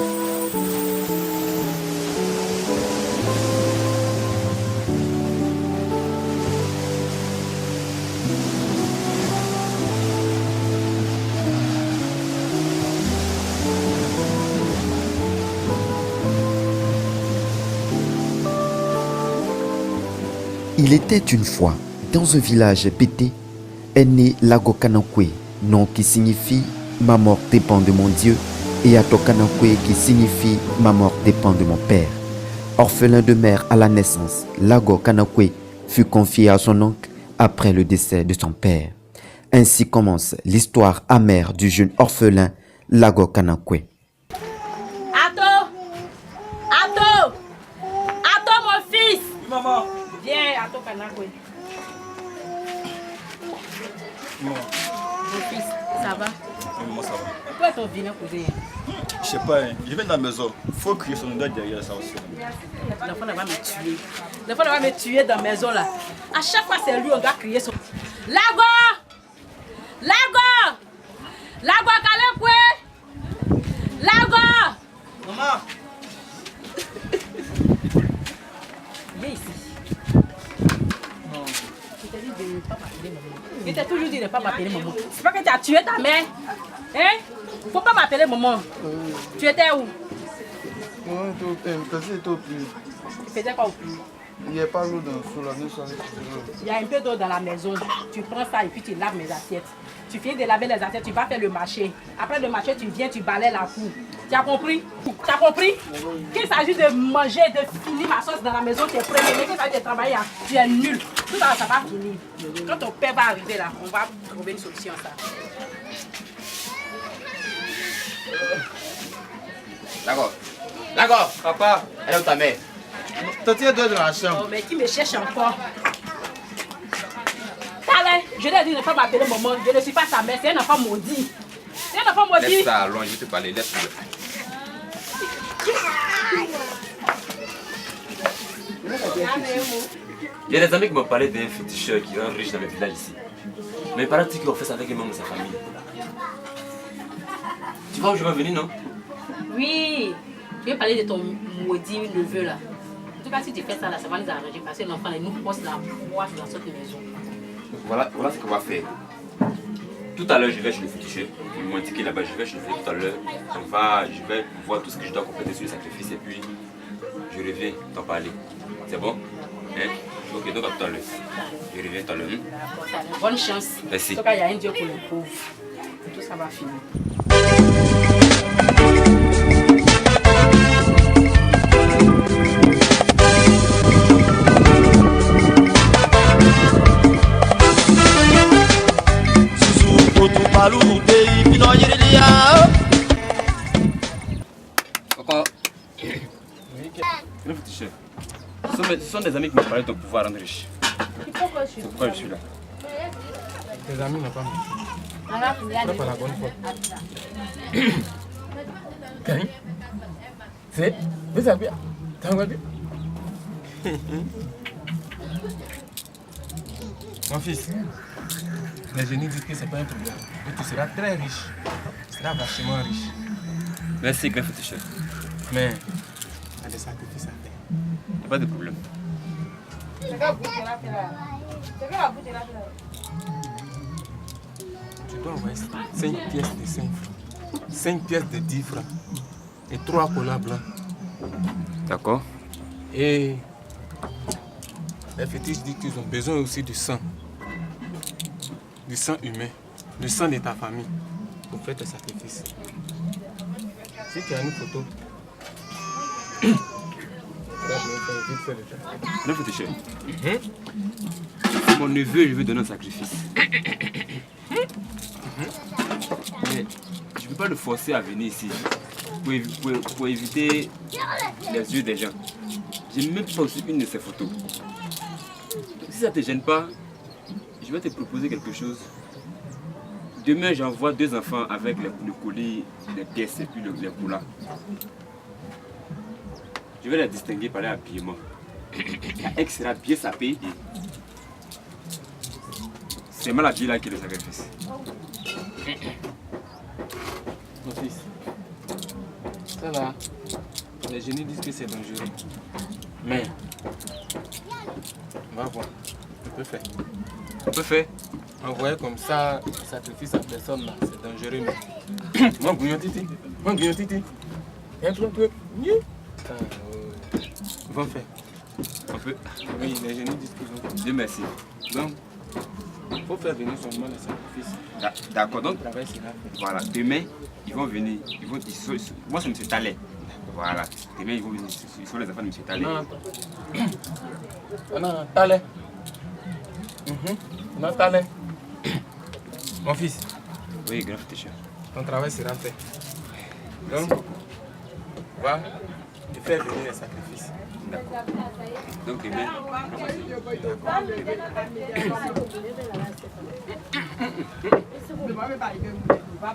Il était une fois, dans un village pété, est né Lago Kanakwe, nom qui signifie « Ma mort dépend de mon Dieu » et Ato Kanakwe qui signifie « Ma mort dépend de mon Père ». Orphelin de mère à la naissance, Lago Kanakwe fut confié à son oncle après le décès de son père. Ainsi commence l'histoire amère du jeune orphelin Lago Kanakwe. Ato! Ato! Ato, mon fils! Oui, maman. Viens, Ato Kanakwe. Maman. Mon fils, ça va? Oui, maman, ça va. Pourquoi ton vilain cousin? Je sais pas, hein. Je viens de la maison. Faut crier son nom derrière ça aussi. L'enfant va me tuer. L'enfant va me tuer dans la maison là. À chaque fois, c'est lui, on va crier son. Lago! Lago! Lago Kanakwe! Lago! Maman! Viens ici. Non. Je t'ai dit de ne pas m'appeler maman. Je t'ai toujours dit de ne pas m'appeler maman. C'est pas que tu as tué ta mère. Hein? Faut pas m'appeler maman. Tu étais où? Non, Tu faisais quoi au plus? il n'y a pas l'eau sous la maison. Il y a un peu d'eau dans la maison. Tu prends ça et puis tu laves mes assiettes. Tu finis de laver les assiettes, tu vas faire le marché. Après le marché, tu viens, tu balayes la cour. Tu as compris? Tu as compris? Qu'il s'agit de manger, de finir ma sauce dans la maison, tu es prêt. Mais qu'il s'agit de travailler, tu es nul. Tout ça, ça va finir. Quand ton père va arriver là, on va trouver une solution à ça. D'accord. D'accord. Papa, Elle est où ta mère? t'as deux de la chambre. Oh, mais qui me cherche encore? Allez, je lui ai dit de ne pas m'appeler maman. Je ne suis pas sa mère, c'est un enfant maudit. C'est un enfant maudit. Laisse ça allons, je vais te parler. Laisse-le. Il y a des amis qui m'ont parlé d'un féticheur qui est riche dans le village ici. Mais il paraît qu'ils ont fait ça avec un membre de sa famille. Tu vois où je vais venir, non? Oui, tu veux parler de ton maudit neveu là. En tout cas, si tu fais ça là, ça va nous arranger parce que l'enfant nous pose la poisse dans cette maison. Voilà ce qu'on va faire. Tout à l'heure, je vais chez le féticheur. Ils m'ont indiqué là-bas, je vais chez le féticheur tout à l'heure. Je vais voir tout ce que je dois compléter sur le sacrifice et puis je reviens t'en parler. C'est bon? Hein? Ok, donc à tout à l'heure. Je reviens tout à l'heure. Bonne chance. Merci. En tout cas, il y a un Dieu pour les pauvres. Tout ça va finir. Encore. Le féticheur. Ce sont des amis qui m'ont parlé de ton pouvoir rendre riche. C'est pourquoi je suis là. Tes amis n'ont pas menti. C'est pas la bonne fois. Karim, c'est vous avez t'as entendu? Mon fils, les génies disent que c'est pas un problème. Que tu seras très riche. Tu seras vachement riche. Merci, grand féticheur. Mais il y a des sacrifices à faire. Il n'y a pas de problème. Tu dois envoyer 5 pièces de 5 francs, 5 pièces de 10 francs et 3 colas blancs. D'accord. Et les fétiches disent qu'ils ont besoin aussi du sang humain, du sang de ta famille pour faire tes sacrifices. Si tu as une photo, Le féticheur. C'est mon neveu, je veux donner un sacrifice. Mais je ne peux pas le forcer à venir ici pour éviter les yeux des gens. Je n'ai même pas reçu une de ces photos. Donc, si ça ne te gêne pas, je vais te proposer quelque chose. Demain, j'envoie 2 enfants avec le colis, les pièces et puis les coulars. Je vais les distinguer par l'habillement. La ex sera bien sapée et c'est mal habillé là qui est le sacrifice. mon fils, Ça là, les génies disent que c'est dangereux. Mais, on va voir. On peut faire. On peut faire. Envoyer comme ça, sacrifice à personne là, c'est dangereux. Mais... Mon bouillon titi. Mon bouillon titi. Un peu. On va faire. On peut. Oui, les génies disent qu'ils vont faire. Dieu merci. Donc, Il faut faire venir seulement les sacrifices. d'accord. Donc, Le travail sera fait. voilà. Demain, ils vont venir. Moi, c'est M. Tallet. Voilà. Demain, ils vont venir. Ils sont les enfants de M. Tallet. Non, Talais. Non, Talais. Mon fils, Oui, grand frère. ton travail sera fait. Donc, va te faire venir les sacrifices. Donc, demain,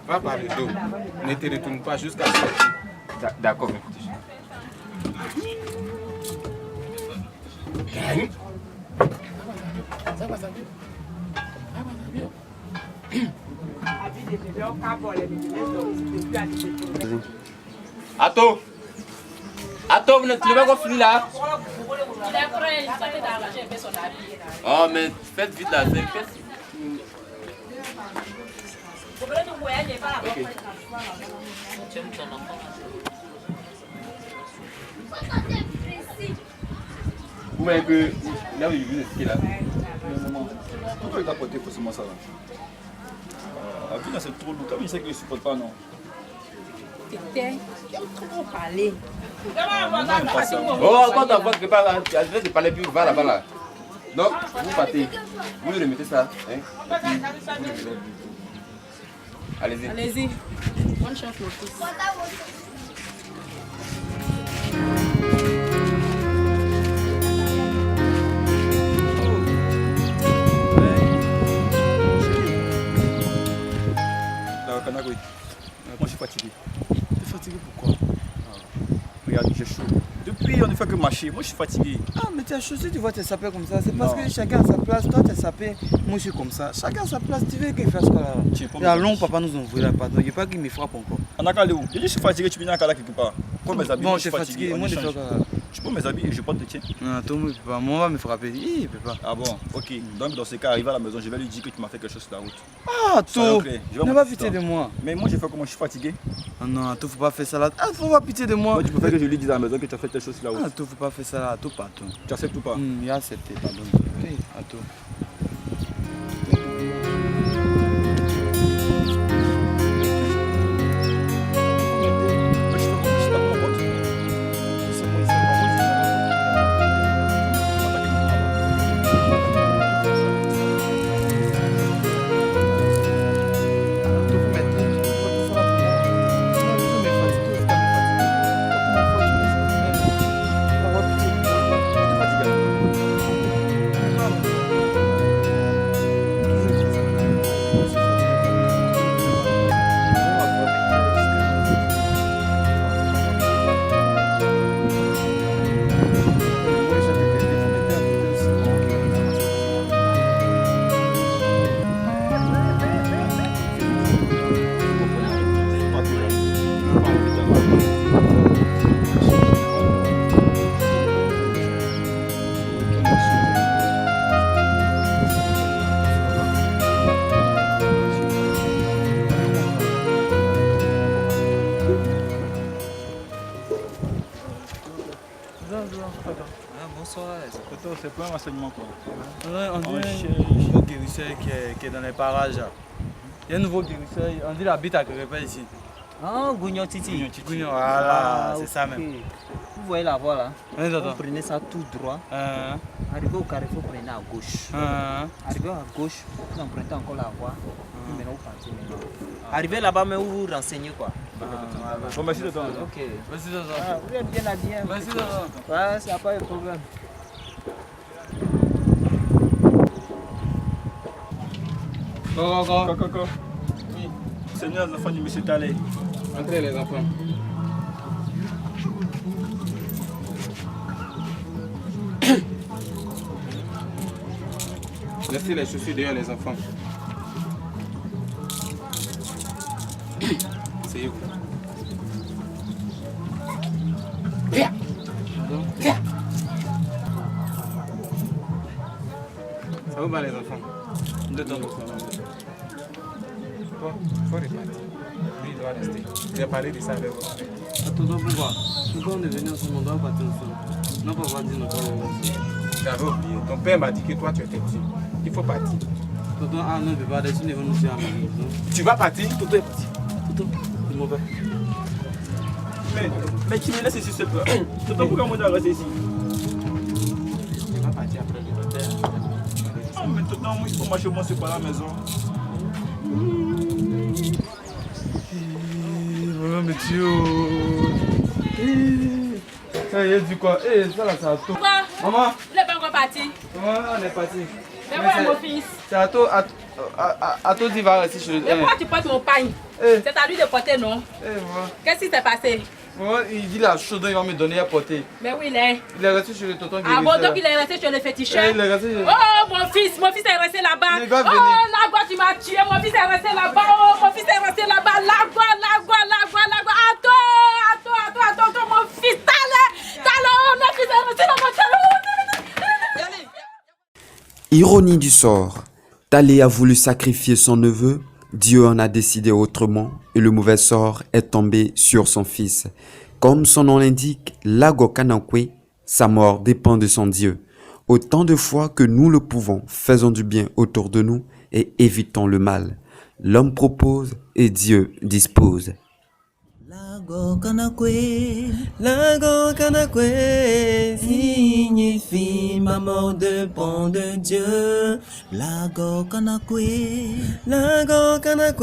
Va par le dos. Ne te retourne pas jusqu'à sortir. d'accord. Attends, tu ne vas pas finir là. Il est prêt, il s'est d'arranger un peu son habit. Oh, mais faites vite là. Vous voulez nous voyager par la porte. Vous m'avez que là où il veut ce qu'il a. Pourquoi il t'a porté forcément ça là Abina c'est trop lourd. Comme il sait qu'il ne supporte pas, non. C'était trop parler. Oh, quand ta voix quelque part là, tu as de parler plus, va là-bas là. Donc, vous partez. Vous lui remettez ça. Hein? Allez-y. Allez-y. Bonne chance, mon fils. Kanagui, moi je suis fatigué. Tu es fatigué pourquoi? Regarde, j'ai chaud. Depuis, on ne fait que marcher. Moi je suis fatigué. Ah, mais tu as choisi, tu vois, tu es sapé comme ça. C'est parce que chacun a sa place. Toi, tu es sapé, moi, je suis comme ça. Chacun a sa place. Tu veux qu'il fasse quoi là? Tiens, Et allons, papa nous envoie là, pardon. Il n'y a pas qu'il me frappe encore. Anaka, où? Je suis fatigué, tu viens à Kala quelque part. Prends mes habits, Bon, moi, je suis fatigué. on Moi, je échange. fais quoi? Je prends mes habits et je porte le tien. Non, toi, moi, il peut pas. Moi, on va me frapper. Il peut pas. Ah bon, ok. Donc dans ce cas, arrivé à la maison, je vais lui dire que tu m'as fait quelque chose sur la route. Ah, Ça va, toi, ok. Je vais ne monter pas sur pitié toi. de moi. Mais moi, je fais comment? Je suis fatigué. Ah non, toi, faut pas faire ça là. Ah, faut pas pitié de moi. Moi, tu préfères que je lui dise à la maison que tu as fait quelque chose sur la route. Ah, toi, faut pas faire ça là. Toi, pardon. Tu acceptes ou pas? Il a accepté, pardon. Ok, à toi. Bonsoir. C'est pas un renseignement quoi. On Oh, dirait chérie. un nouveau guérisseur qui est dans les parages. Là. Il y a un nouveau guérisseur, on dit qu'il habite à quelque part ici. Ah, Gougnon Titi. Gougnon, voilà, Ah, c'est ça ok. même. Vous voyez la voie là? Oui, Vous attends. prenez ça tout droit. Arrivé au carrefour, vous prenez à gauche. Arrivé à gauche, vous empruntez encore la voie. Puis maintenant, vous partez maintenant. Arrivé là-bas, mais vous vous renseignez quoi. Bon, merci de toi. Ok. Vas-y, attends. Ah, vous êtes bien habillé. Hein. Vas-y, attends. Ouais, ça n'a pas de problème. Coco. Oui. Seigneur, les enfants du monsieur Talé. Entrez les enfants. Laissez les chaussures dehors les enfants. C'est vous. Où va les enfants? De ton Bon, il faut repartir. Lui, il doit rester. J'ai parlé de ça avec vous. Attends, pourquoi? Pourquoi on est venu ensemble? On doit partir ensemble. Non, pas partir ensemble. J'avais oublié. Ton père m'a dit que toi, tu étais petit. Il faut partir. Tonton, ah non, je vais pas dessus, nous nous à la maison. Tu vas partir? Tonton est petit. Tonton, c'est mauvais. Mais tu me laisses ici, s'il te plaît. Tonton, pourquoi moi je dois rester ici? Tu vas partir après le père. Ah, mais tonton, moi, il faut marcher au moins sur la maison. Maman, mais tu ça y est, du quoi? Eh, ça là, c'est à toi. Maman, Il n'est pas encore parti. maman, on est parti. Mais voilà mon fils. C'est à toi, à toi, tu vas rester chez Mais pourquoi tu portes mon pagne? Eh. C'est à lui de porter, non? Eh, maman. Qu'est-ce qui s'est passé? Maman, il dit la chose dont il va me donner à porter. Mais où il est? Il est resté chez le tonton Ah bon, donc il est resté chez le féticheur? Il est resté chez... Oh, mon fils est resté là-bas. Il va Oh, venir. là-bas, tu m'as tué. Mon fils est resté là-bas. Oh, mon fils est resté là-bas. Là-bas. Attends, mon fils, talent. Mon fils est resté là-bas. Ironie du sort, Talé a voulu sacrifier son neveu, Dieu en a décidé autrement et le mauvais sort est tombé sur son fils. Comme son nom l'indique, Lago Kanakwe, sa mort dépend de son Dieu. Autant de fois que nous le pouvons, faisons du bien autour de nous et évitons le mal. L'homme propose et Dieu dispose. Lago Kanakwe signifie ma mort dépend de Dieu. Lago Kanakwe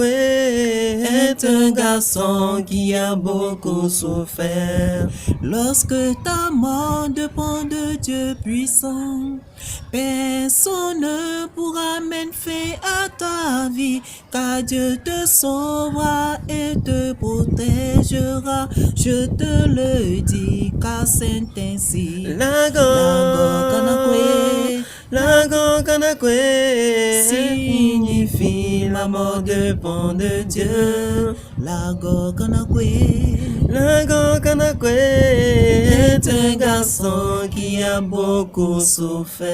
est un garçon qui a beaucoup souffert. Lorsque ta mort dépend de Dieu puissant, personne ne pourra mettre fin à ta vie, car Dieu te sauvera et te protégera. Je te le dis, car c'est ainsi. Lago Kanakwe signifie la mort dépend de Dieu. Lago Kanakwe est un garçon qui a beaucoup souffert.